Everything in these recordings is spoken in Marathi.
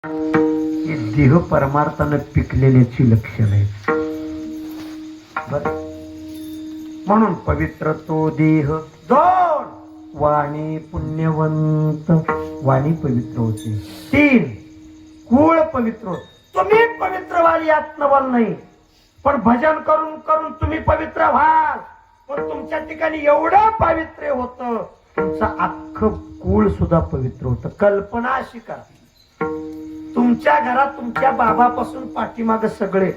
हे देह परमार्थानं पिकलेल्याची लक्षण आहेत. बर, म्हणून पवित्र तो देह. दोन, वाणी पुण्यवंत, वाणी पवित्र होते. तीन, कुळ पवित्र होत. तुम्ही पवित्र व्हाल यात नवल नाही, पण भजन करून करून तुम्ही पवित्र व्हाल. पण तुमच्या ठिकाणी एवढं पावित्र्य होतं, तुमचं अख्खं कुळ सुद्धा पवित्र होतं. कल्पना अशी करा, तुमच्या घरात तुमच्या बाबापासून पाठीमाग सगळे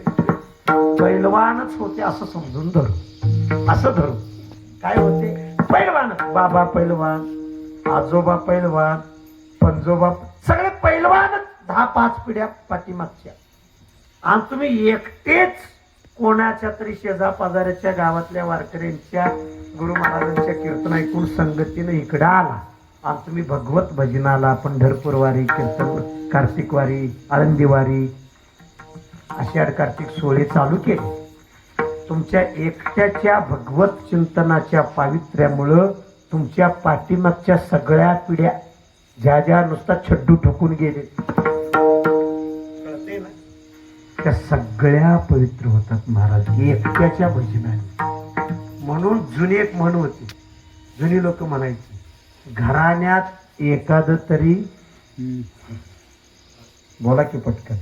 पैलवानच होते असं समजून धरू. असं धरू काय होते? पैलवान. बाबा पैलवान, आजोबा पैलवान, पंजोबा, सगळे पैलवानच. 10-5 पिढ्या पाठीमागच्या. आणि तुम्ही एकटेच कोणाच्या तरी शेजा पाजाऱ्याच्या गावातल्या वारकऱ्यांच्या गुरु महाराजांच्या कीर्तन ऐकून संगतीनं इकडं आला. आणि तुम्ही भगवत भजनाला पंढरपूर वारी, कीर्तन, कार्तिक वारी, आळंदी वारी, आषाढ कार्तिक सोहळे चालू केले. तुमच्या एकट्याच्या भगवत चिंतनाच्या पावित्र्यामुळं तुमच्या पाठीमागच्या सगळ्या पिढ्या ज्या ज्या नुसता छड्डू ठोकून गेले, कळते ना, त्या सगळ्या पवित्र होतात महाराज एकट्याच्या भजनाने. म्हणून जुनी एक म्हण होती, जुनी लोक म्हणायची, घराण्यात एखाद तरी, बोला की पटकन,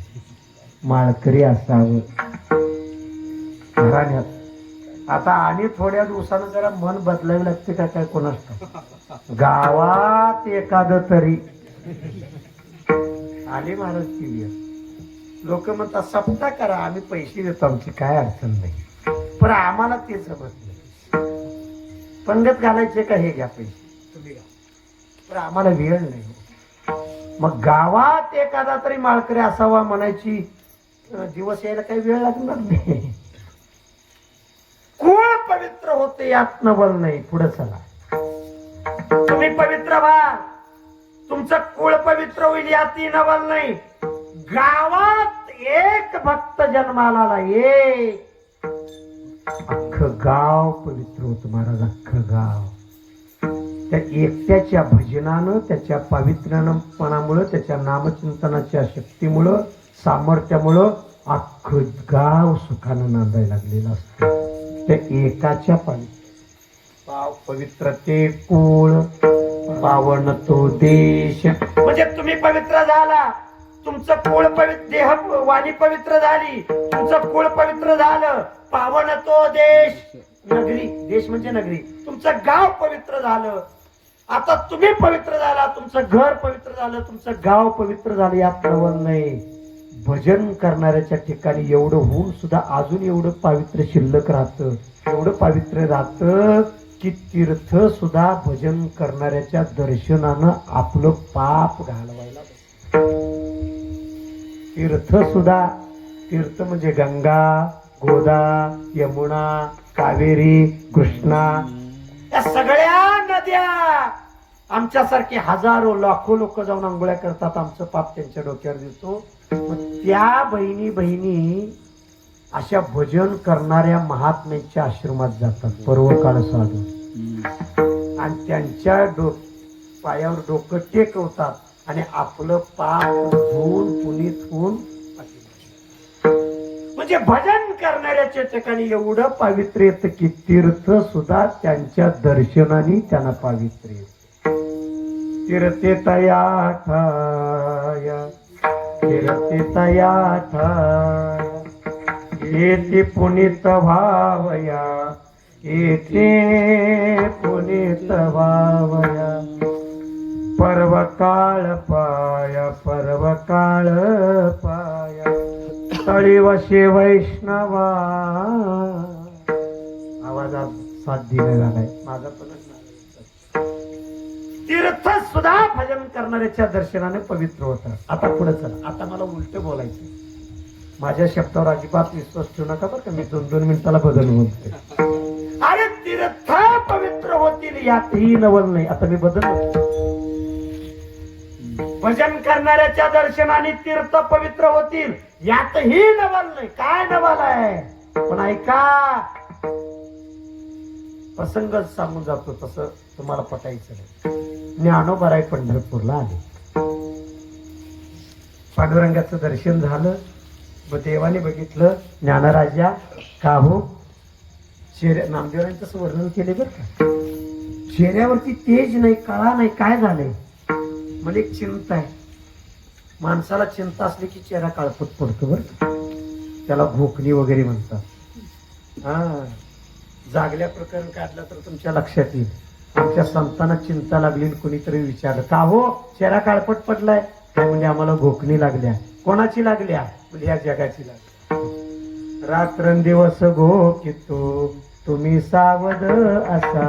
माळकरी असावं घराण्यात. आता आणि थोड्या दिवसानं जरा मन बदलावी लागते का काय कोणास ठाऊक. गावात एखाद तरी आले महाराज केली. लोक म्हणतात सप्ताह करा, आम्ही पैसे देतो, आमची काय अडचण नाही. पण आम्हाला ते जमत नाही. पंगत घालायचे का, हे घ्या पैसे तुम्ही घ्या, पण आम्हाला वेळ नाही. मग गावात एखादा तरी माळकरी असावा म्हणायची दिवस यायला काही वेळ लागणार नाही. कुळ पवित्र होते यात नवल नाही. पुढे चला, तुम्ही पवित्र व्हा, तुमचं कुळ पवित्र होईल यातही नवल नाही. गावात एक भक्त जन्माला आला, एक, अख्खं गाव पवित्र होत महाराज. अख्खं गाव त्या एकट्याच्या भजनानं, त्याच्या पावित्र्यपणामुळं, त्याच्या नामचिंतनाच्या शक्तीमुळं, सामर्थ्यामुळं अख्खं गाव सुखानं नांदायला लागलेलं असतं. त्या एकाच्या पवित्र ते कुळ, पावन तो देश. म्हणजे तुम्ही पवित्र झाला, तुमचं कुळ पवित्र, देह वाणी पवित्र झाली, तुमचं कुळ पवित्र झालं, पावन तो देश, नगरी, देश म्हणजे नगरी, तुमचं गाव पवित्र झालं. आता तुम्ही पवित्र झाला, तुमचं घर पवित्र झालं, तुमचं गाव पवित्र झालं यात नवल नाही. भजन करणाऱ्याच्या ठिकाणी एवढं होऊन सुद्धा अजून एवढं पावित्र्य शिल्लक राहतं, एवढं पावित्र्य राहतं की तीर्थ सुद्धा भजन करणाऱ्याच्या दर्शनानं आपलं पाप घालवायला बसतं. तीर्थ सुद्धा, तीर्थ म्हणजे गंगा, गोदा, यमुना, कावेरी, कृष्णा, या सगळ्या नद्या आमच्यासारखे हजारो लाखो लोक जाऊन आंघोळ्या करतात. आमचं पाप त्यांच्या डोक्यावर देतो. त्या बहिणी अशा भजन करणाऱ्या महात्म्यांच्या आश्रमात जातात पर्वकाळ साधून, आणि त्यांच्या पायावर डोकं टेकवतात आणि आपलं पाप धुवून पुनीत होऊन. म्हणजे भजन करणाऱ्याच्या ठिकाणी एवढं पावित्र्य येतं की तीर्थ सुद्धा त्यांच्या दर्शनाने त्यांना पावित्र्य येतं. तीर्थे तया ठाय, तीर्थे तया ठाय, येथे पुनीत भावया, येथे पुनीत भावया. पर्वकाळ पाया, पर्वकाळ पाया, तळी वशे वैष्णवा. आवाजात साथ दिला झालाय माझा पण. तीर्थ सुद्धा भजन करणाऱ्याच्या दर्शनाने पवित्र होतात. आता पुढे चला, आता मला उलट बोलायचं. माझ्या शब्दावर अजिबात विश्वास ठेवू नका बरं का, मी 2-2 मिनिटाला बदल बोलते. अरे तीर्थ पवित्र होतील यातही नवल नाही. आता मी बदल, भजन करणाऱ्याच्या दर्शनाने तीर्थ पवित्र होतील यातही नवल नाही. काय नवल आहे? पण ऐका, प्रसंग सांगून जातो तसं तुम्हाला पटायचं नाही. ज्ञानोबा पंढरपूरला आले. पांडुरंगाचं दर्शन झालं. मग देवाने बघितलं, ज्ञानराजा का हो नामदेवरांचं वर्णन केले बरं का, चेहऱ्यावरती तेज नाही, कळा नाही, काय झालंय? मला एक चिंता आहे. माणसाला चिंता असली की चेहरा काळपट पडतो बरं, त्याला घोकणी वगैरे म्हणतात. हा, जागल्या प्रकरण काढलं तर तुमच्या लक्षात येईल. आमच्या संतांना चिंता लागली, कोणीतरी विचारलं का हो चेहरा काळपट पडलाय? काय म्हणजे आम्हाला घोकणी लागल्या. कोणाची लागल्या? म्हणजे या जगाची लागल्या. रात्रंदिवस घोकितो तुम्ही सावध असा,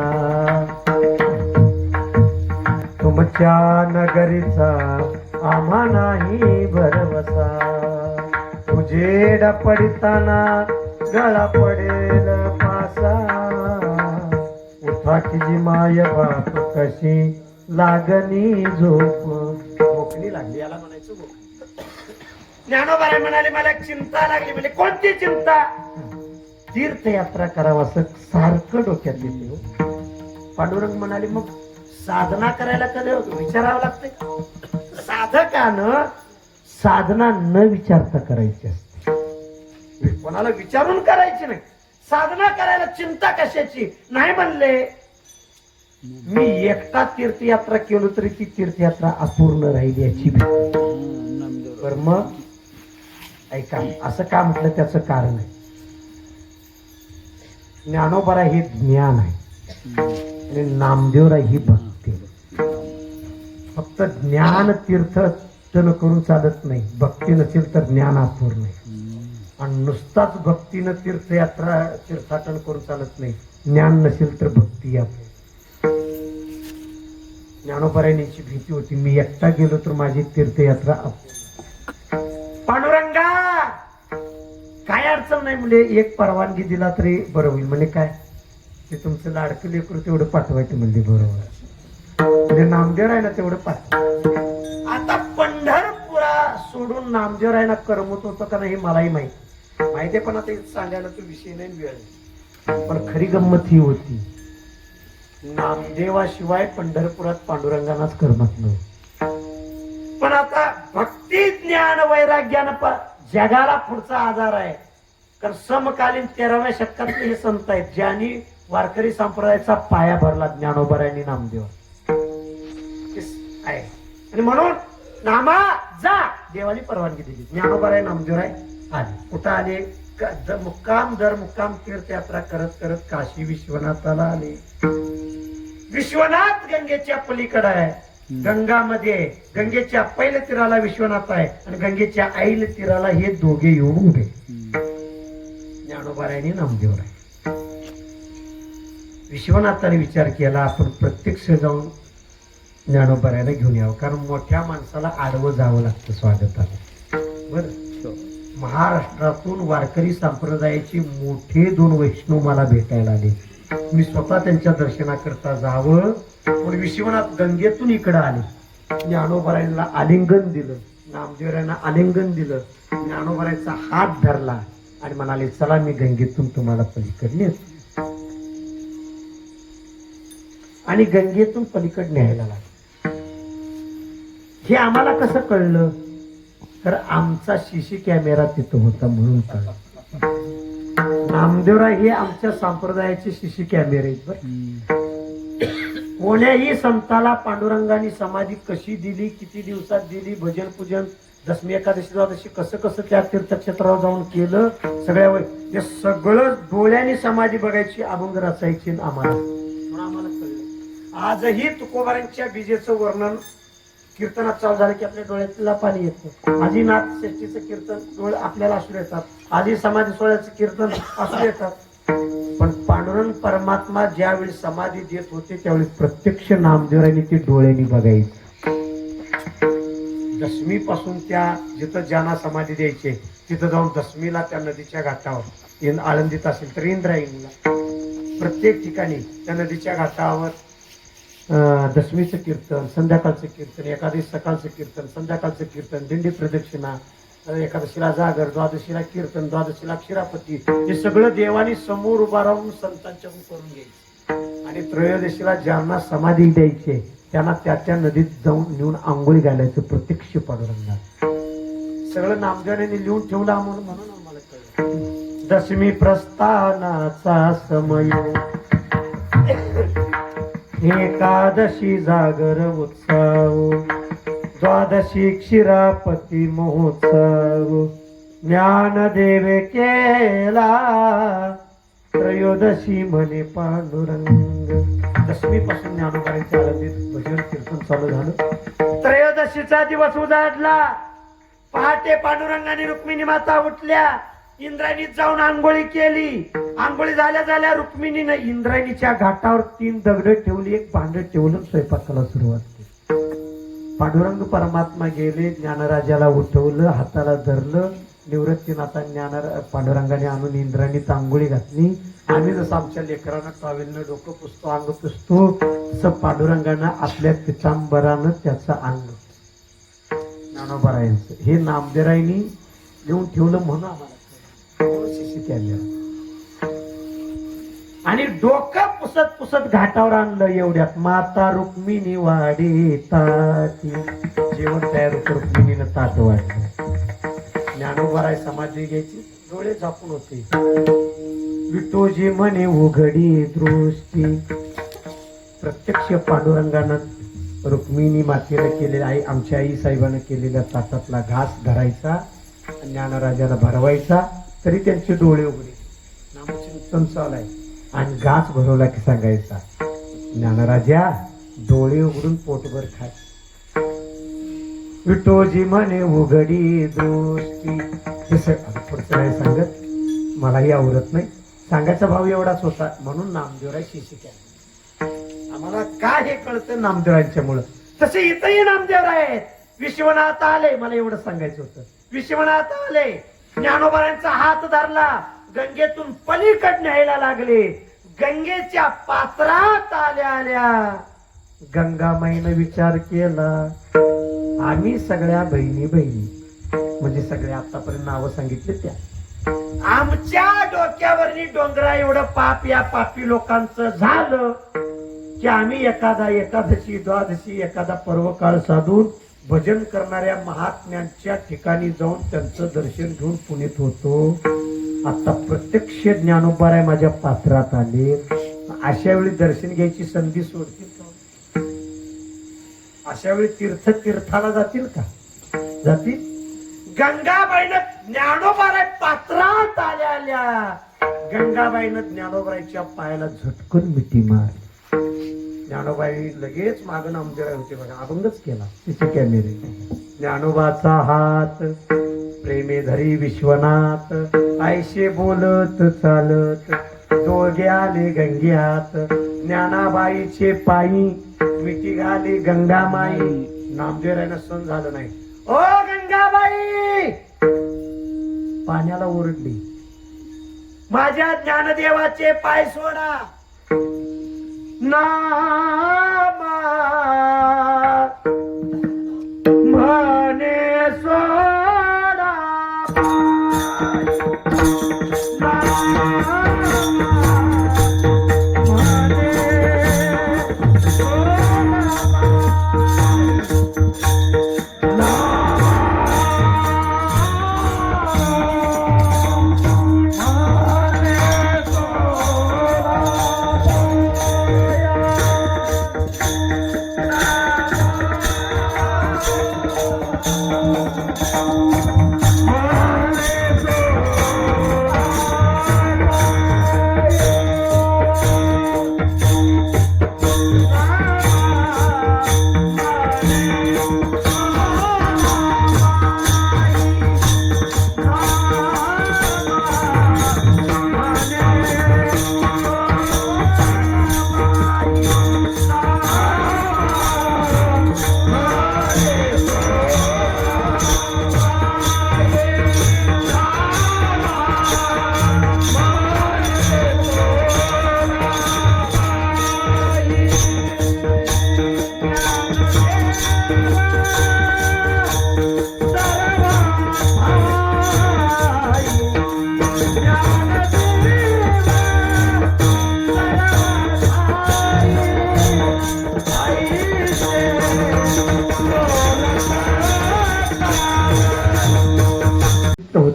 तुमच्या नगरीचा आम्हा नाही भरवसा. उजेड पडताना गळा पडेल पासा, उठा की जी माय बाप कशी लागणी झोप. घोकणी लागली, याला म्हणायचं घोकणी. ज्ञानोबा म्हणाले मला चिंता लागली. म्हणजे कोणती चिंता? तीर्थयात्रा करावं असं सारखं डोक्यात येते. पांडुरंग म्हणाले मग साधना करायला कधी विचारावं लागतंय? साधकानं साधना न विचारता करायची असते, कोणाला विचारून करायची नाही. साधना करायला चिंता कशाची नाही म्हणले. मी एकटा तीर्थयात्रा केलो तरी ती तीर्थयात्रा अपूर्ण राहिली याची बर. मग ऐका, असं का म्हटलं त्याचं कारण आहे. ज्ञानोबा हे ज्ञान आहे आणि नामदेवराय ही भक्ती. फक्त ज्ञान तीर्थाटन करून चालत नाही, भक्ती नसेल तर ज्ञान अपूर्ण आहे. आणि नुसताच भक्तीनं तीर्थाटन करून चालत नाही, ज्ञान नसेल तर भक्ती अपूर्ण. ज्ञानोबारायची भीती होती, मी एकटा गेलो तर माझी तीर्थयात्रा अपूर्ण. पांडुरंगा काय अडचण नाही म्हणजे एक परवानगी दिला तरी बरं होईल. म्हणजे काय, ते तुमचं लाडकं लेकरू तेवढं पाठवायचं म्हणजे बरोबर. म्हणजे नामदेवरायला तेवढं पाठव. आता पंढरपुरा सोडून नामदेवरायला करमत होतं का नाही मलाही माहिती, पण आता सांगायला तो विषय नाही, वेळ. पण खरी गंमत ही होती, नामदेवाशिवाय पंढरपुरात पांडुरंगानाच करमत नव्हतं. पण आता भक्ती ज्ञान वैराग्यानं जगाला पुढचा आधार आहे. कारण समकालीन 13व्या शतकातले हे संत आहेत ज्यांनी वारकरी संप्रदायाचा पाया भरला. ज्ञानोबारायांनी नामदेव आहे. आणि म्हणून नामा जा, देवानी परवानगी दिली. ज्ञानोबाराय नामदेवराय आले. कुठं आले? दर मुक्काम तीर्थयात्रा करत करत काशी विश्वनाथाला आले. विश्वनाथ गंगेच्या पलीकडे आहे. गंगामध्ये गंगेच्या पहिल्या तीराला विश्वनाथ आहे आणि गंगेच्या आईल्या तीराला हे दोघे येऊन उभे. ज्ञानोबारायांनी नामदेवराय. विश्वनाथाने विचार केला आपण प्रत्यक्ष जाऊन ज्ञानोबारायला घेऊन यावं, कारण मोठ्या माणसाला आडवं जावं लागतं स्वागताला. बर, महाराष्ट्रातून वारकरी संप्रदायाचे मोठे 2 वैष्णव मला भेटायला आले. मी स्वतः त्यांच्या दर्शनाकरता जावं, पण विश्वनाथ गंगेतून इकडे आले. ज्ञानोबारायांना आलिंगन दिलं, नामदेवरायांना आलिंगन दिलं. ज्ञानोबारायांचा हात धरला आणि म्हणाले चला मी गंगेतून तुम्हाला पलीकडे नेतो. आणि गंगेतून पलीकडे न्यायला लागले. हे आम्हाला कसं कळलं? तर आमचा सीसी कॅमेरा तिथं होता म्हणून कळलं. नामदेवराय हे आमच्या संप्रदायाचे सीसी कॅमेरे आहेत. कोण्याही संताला पांडुरंगाने समाधी कशी दिली, किती दिवसात दिली, भजन पूजन, दशमी एकादशी द्वादशी कसं कसं त्या तीर्थक्षेत्रावर जाऊन केलं, सगळ्यावर हे सगळं डोळ्याने समाधी बघायची अभंग रचायची आम्हाला कळलं. आजही तुकोबारांच्या बीजेचं वर्णन कीर्तनात चालू झालं की आपल्या डोळ्यातला पाणी येतं. आधी नाथ श्रेष्ठीचं कीर्तन डोळे आपल्याला असू येतात, आधी समाधी सोहळ्याचं कीर्तन असू येतात. पण पांडुरंग परमात्मा ज्यावेळी समाधी देत होते त्यावेळी प्रत्यक्ष नामदेवरायांनी ती डोळ्यांनी बघायची. दशमीपासून त्या जिथं ज्यांना समाधी द्यायचे तिथं जाऊन दशमीला त्या नदीच्या घाटावर, आळंदीत असेल तर इंद्रायणीला, प्रत्येक ठिकाणी त्या नदीच्या घाटावर दशमीचं कीर्तन, संध्याकाळचं कीर्तन, एकादशी सकाळचं कीर्तन, संध्याकाळचं कीर्तन, दिंडी प्रदक्षिणा, एकादशीला जागर, द्वादशीला कीर्तन, द्वादशीला क्षीरापती, हे सगळं देवानी समोर उभा राहून संतांच्या करून घ्यायचं. आणि त्रयोदशीला ज्यांना समाधी द्यायचे त्यांना त्या नदीत जाऊन नेऊन आंघोळी घालायचं प्रत्यक्ष पांडुरंगात. सगळं नामदेवाने लिहून ठेवलं आम्हाला म्हणून आम्हाला कळलं. दशमी प्रस्थानाचा समय, एकादशी जागर उत्सव, द्वादशी क्षीरापती महोत्सव, ज्ञानदेवे केला, त्रयोदशी म्हणे पांडुरंग. दशमी पासून ज्ञानोबाईंचे आराधित भजन कीर्तन चालू झालं. त्रयोदशीचा दिवस उजाडला. पहाटे पांडुरंगाने रुक्मिणी माता उठल्या. इंद्रायणीत जाऊन आंघोळी केली. आंघोळी झाल्या झाल्या रुक्मिणीनं इंद्रायणीच्या घाटावर 3 दगड ठेवली, एक भांड ठेवलं, स्वयंपाकाला सुरुवात केली. पांडुरंग परमात्मा गेले. ज्ञानराजाला उठवलं, हाताला धरलं. निवृत्तीनाथा पांडुरंगाने आणून इंद्रायणीत आंघोळी घातली. आम्ही जसं आमच्या लेकरांना टॉवेलनं डोकं पुसतो, अंग पुसतो, तसं पांडुरंगानं आपल्या पितांबरानं त्याचं अंग ज्ञानोबारायांचं हे नामदेवरायांनी लिहून ठेवलं म्हणून आम्हाला शिशी केल्या. आणि डोकं पुसत पुसत घाटावर आणलं. एवढ्यात माता रुक्मिणी वाढी ताटी, जेवण तयार होतं. रुक्मिणीनं ताट वाढलं. ज्ञानोबाराय समाधी घ्यायची, डोळे झाकून होते. विठोजी म्हणे उघडी दृष्टी. प्रत्यक्ष पांडुरंगानं रुक्मिणी मातेला केलेल्या, आई आमच्या आई साहेबांना केलेल्या ताटातला घास धरायचा, ज्ञानराजाला भरवायचा, तरी त्यांचे डोळे उघडे. नामचिंतन चालू आहे आणि घास भरवला की सांगायचा, ज्ञानराजा डोळे उघडून पोटभर खाय. विठोजी म्हणे उघडी दृष्टी. पुढचं नाही सांगत, मलाही आवडत नाही, सांगायचा भाव एवढाच होता म्हणून नामदेवराय शिशी केला. आम्हाला काय हे कळतं नामदेवरायांच्यामुळं. तसे इथंही नामदेवराय आहेत. विश्वनाथ आले, मला एवढं सांगायचं होतं. विश्वनाथ आले, ज्ञानोबारायांचा हात धरला, गंगेतून पलीकड न्यायला लागले. गंगेच्या पात्रात आल्या आल्या गंगामाईनं विचार केला, आम्ही सगळ्या बहिणी बहिणी, म्हणजे सगळ्या आतापर्यंत नावं सांगितले त्या, आमच्या डोक्यावरनी डोंगरा एवढं पाप या पापी लोकांचं झालं की आम्ही एकादशी द्वादशी एखादा पर्व काळ साधून भजन करणाऱ्या महात्म्यांच्या ठिकाणी जाऊन त्यांचं दर्शन घेऊन पुनीत होतो. आता प्रत्यक्ष ज्ञानोबाराय माझ्या पात्रात आले. अशा वेळी दर्शन घ्यायची संधी सोडतील का? अशा वेळी तीर्थाला जातील का? जातील. गंगाबाईनं ज्ञानोबाराय पात्रात आल्या आल्या गंगाबाईनं ज्ञानोबाईच्या पायाला झटकून मिठी मारली. ज्ञानोबाई लगेच मागं नामदेवराय होते बघा, अभंगच केला तिचे कॅमेरे. ज्ञानोबाचा हात प्रेमे धरी विश्वनाथ, आयशे बोलत चालत दोघे आले गंग्यात. ज्ञानाबाईचे पायी मिठी घाली गंगामाई. नामदेवरायनं सण झालं नाही. ओ गंगाबाई, पाण्याला ओरडली, माझ्या ज्ञानदेवाचे पाय सोडा. नामा म्हणे सोडा,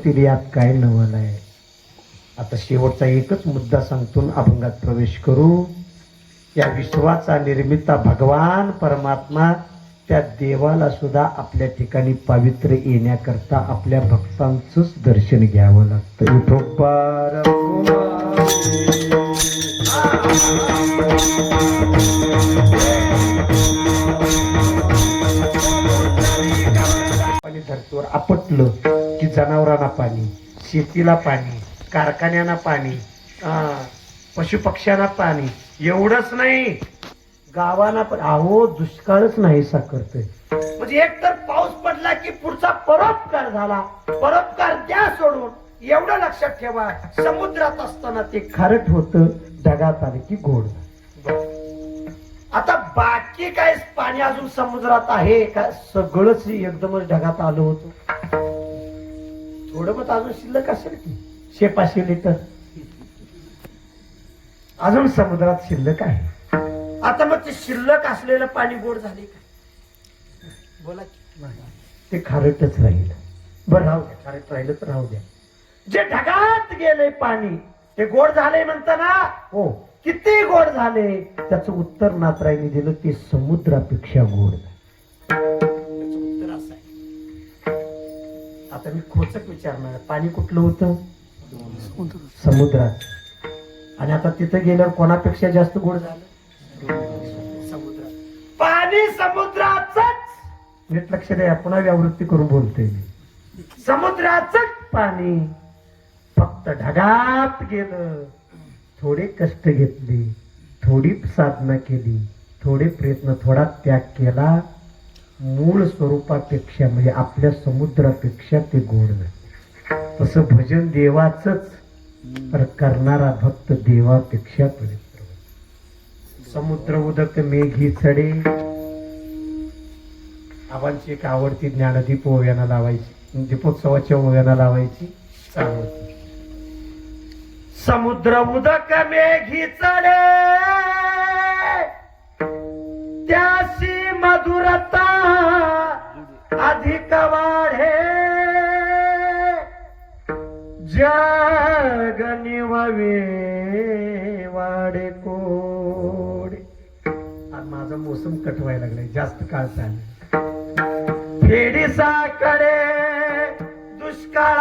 म्हणतील यात काय नवल आहे. आता शेवटचा एकच मुद्दा सांगतो, अभंगात प्रवेश करू. या विश्वाचा निर्मिता भगवान परमात्मा, त्या देवाला सुद्धा आपल्या ठिकाणी पावित्र्य येण्याकरता आपल्या भक्तांचंच दर्शन घ्यावं लागतं. विठोबा पाणी धरतीवर आपटलं की जनावरांना पाणी, शेतीला पाणी, कारखान्यांना पाणी, पशुपक्ष्यांना पाणी. एवढंच नाही, गावांना पण. अहो दुष्काळच नाहीसा करतोय. म्हणजे एक तर पाऊस पडला की पुढचा परोपकार झाला. परोपकार द्या सोडून. एवढं लक्षात ठेवा, समुद्रात असताना ते खारट होतं, ढगात आले की गोड. आता बाकी काय पाणी अजून समुद्रात आहे का? सगळंच एकदमच ढगात आलं होतं. थोडं मग अजून शिल्लक असेल की 100-500 लिटर अजून समुद्रात शिल्लक आहे. आता मग ते शिल्लक असलेलं पाणी गोड झाले का? बोला की. ते खारटच राहील. बरं राहू द्या, खारट राहिलं तर राहू द्या. जे ढगात गेले पाणी ते गोड झाले म्हणता ना. हो, किती गोड झाले त्याचं उत्तर नाथरायने दिलं, ते समुद्रापेक्षा गोड. त्याचं उत्तर असं आहे. आता मी खोचक विचारणार, पाणी कुठलं होतं? समुद्रात. आणि आता तिथं गेल्यावर कोणापेक्षा जास्त गोड झालं? समुद्रात. पाणी समुद्राचंच. नीट लक्ष द्या, पुन्हा व्यावृत्ती करून बोलतोय मी. समुद्राचंच पाणी फक्त ढगात गेलं. थोडे कष्ट घेतले, थोडी साधना केली, थोडे प्रयत्न, थोडा त्याग केला, मूळ स्वरूपापेक्षा म्हणजे आपल्या समुद्रापेक्षा ते गोड झाले. तसं भजन देवाचंच, तर करणारा भक्त देवापेक्षा पवित्र. समुद्र उदक मेघी चढे. आबांची एक आवडती ज्ञानदीप ओव्याना लावायची, दीपोत्सवाच्या ओव्याना लावायची चालू होती. समुद्र उदक मेघी चढे, त्याशी मधुरता अधिक वाढे. जग निववे वाडे कोडे. आज माझा मोसम कटवायला लागलाय, जास्त काळ चालला. फेडी साकडे दुष्काळाचे,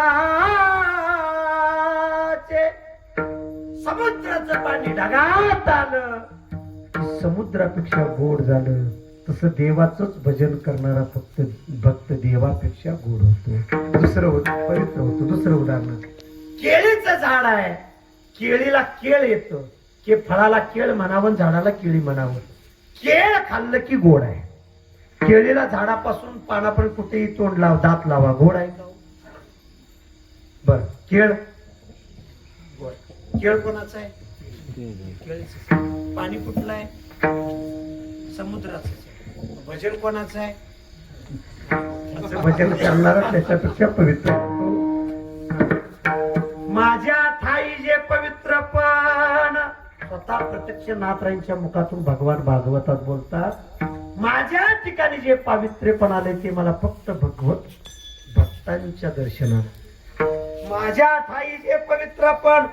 समुद्राचं पाणी ढगात आलं, समुद्रापेक्षा गोड झालं. तसं देवाचंच भजन करणारा फक्त भक्त देवापेक्षा गोड होतो, दुसरं होतं पवित्र होतं. दुसरं उदाहरण, केळीचं झाड आहे. केळीला केळ येतं, के फळाला केळ म्हणावं, झाडाला केळी म्हणावं. केळ खाल्लं की गोड आहे. केळीला झाडापासून पानापर्यंत कुठेही तोंड लाव, दात लावा, गोड आहे का? बर, केळ गोड. केळ कोणाचं आहे? केळीचं. पाणी कुठलं आहे? समुद्राचं. भजन कोणाचं आहे? भजन करणारा त्याच्यापेक्षा पवित्र. माझ्या ठाई जे पवित्र पण, स्वतः प्रत्यक्ष नाथरायांच्या मुखातून भगवान भागवतात बोलतात, माझ्या ठिकाणी जे पावित्र्यपण आले ते मला फक्त भगवत भक्तांच्या दर्शनात. माझ्या ठाई जे पवित्रपण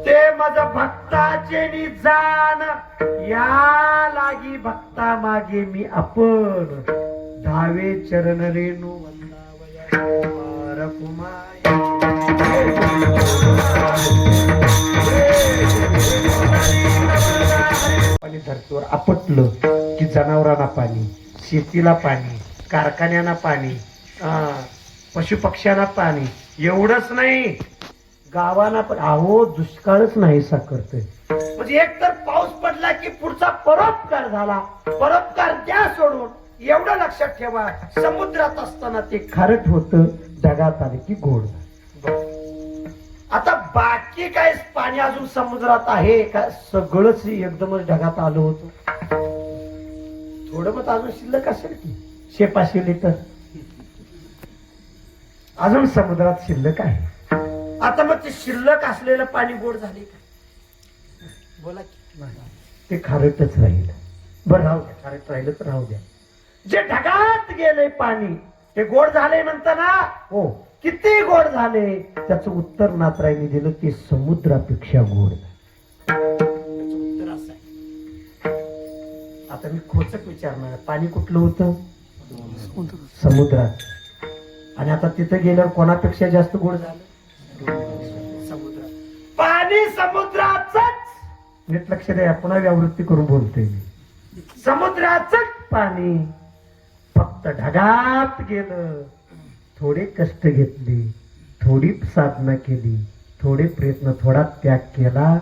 ते माझं भक्ताचे निजान. या लागी भक्ता मागे मी आपण, धावे चरण रेणू वंदावया कुमार. पाणी धरतीवर आपटलं की जनावरांना पाणी, शेतीला पाणी, कारखान्यांना पाणी, पशुपक्ष्यांना पाणी. एवढंच नाही, गावांना पण. अहो दुष्काळच नाहीसा करतोय. म्हणजे एक तर पाऊस पडला की पुढचा परोपकार झाला. परोपकार द्या सोडून. एवढं लक्षात ठेवा, समुद्रात असताना ते खारट होतं, ढगात आले की गोड. आता बाकी काय पाणी अजून समुद्रात आहे का? सगळंच एकदमच ढगात आलं होतं. थोडं मग अजून शिल्लक असेल की 100-500 लिटर अजून समुद्रात शिल्लक आहे. आता मग ते शिल्लक असलेलं पाणी गोड झाले का? बोला की. ते खारटच राहील. बरं राहू द्या, खारट राहिलं तर राहू द्या. जे ढगात गेले पाणी ते गोड झाले म्हणता ना. हो, किती गोड झाले त्याचं उत्तर नाथरायने दिलं ते समुद्रापेक्षा गोड. त्याचं उत्तर असं आहे. आता मी खोचक विचारणार, पाणी कुठलं होतं? समुद्रात. आणि आता तिथं गेल्यावर कोणापेक्षा जास्त गोड झालं? समुद्रात. पाणी समुद्राचंच. नीट लक्ष द्या, पुन्हा व्यावृत्ती करून बोलतोय मी. समुद्राचंच पाणी फक्त ढगात गेलं. थोडे कष्ट घेतले, थोडी साधना केली, थोडे प्रयत्न, थोडा त्याग केला,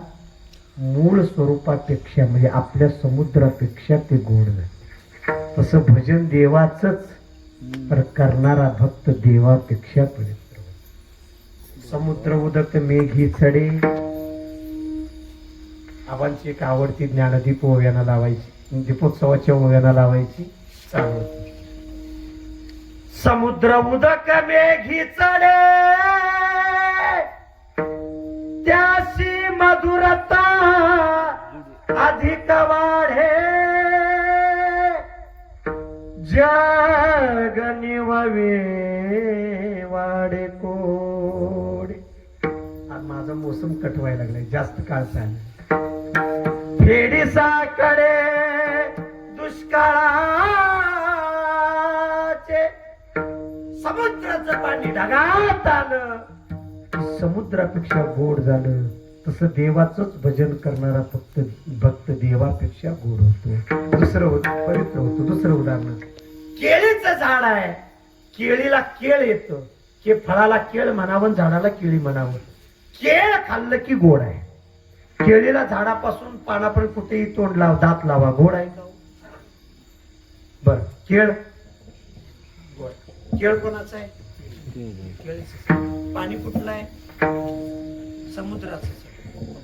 मूळ स्वरूपापेक्षा म्हणजे आपल्या समुद्रापेक्षा ते गोड झाले. तसं भजन देवाचंच, तर करणारा भक्त देवापेक्षा पवित्र. समुद्र उदक मेघी चढे. आबांची एक आवडती ज्ञानदीप ओव्याना लावायची, दीपोत्सवाच्या ओव्याना लावायची चालू होती. समुद्र उदक मेघी चढे, त्याशी मधुरता अधिक वाढे. जग निववे वाडे कोडे. आज माझा मोसम कटवायला लागलाय, जास्त काळ चालला. फेडी साकडे दुष्काळाचे, समुद्राचं पाणी ढगात आलं, समुद्रापेक्षा गोड झालं. तसं देवाचंच भजन करणारा फक्त भक्त देवापेक्षा गोड होतो, दुसरं होतं पवित्र होतो. दुसरं उदाहरण, केळीचं झाड आहे, केळीला केळ येतं, के फळाला केळ म्हणावं, झाडाला केळी म्हणावं. केळ खाल्लं की गोड आहे. केळीला झाडापासून पानापर्यंत कुठेही तोंड लाव, दात लावा, गोड आहे का? बर, केळ गोड. केळ कोणाचं आहे? केळीचं. पाणी कुठलं आहे? समुद्राचं.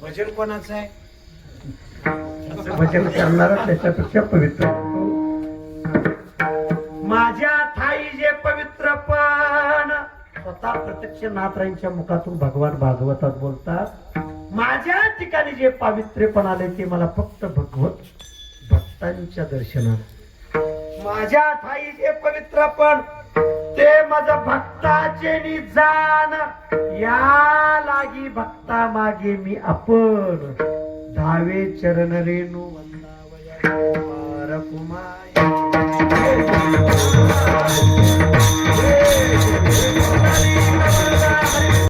भजन कोणाचं आहे? भजन करणारा त्याच्यापेक्षा पवित्र. माझ्या ठाई जे पवित्र पण, स्वतः प्रत्यक्ष नाथरायांच्या मुखातून भगवान भागवतात बोलतात, माझ्या ठिकाणी जे पावित्र्यपण आले ते मला फक्त भगवत भक्तांच्या दर्शनात. माझ्या ठाई जे पवित्रपण ते माझं भक्ताचे निजान, या लागी भक्ता मागे मी आपण धावे चरण रेणू वंदावया कुमार.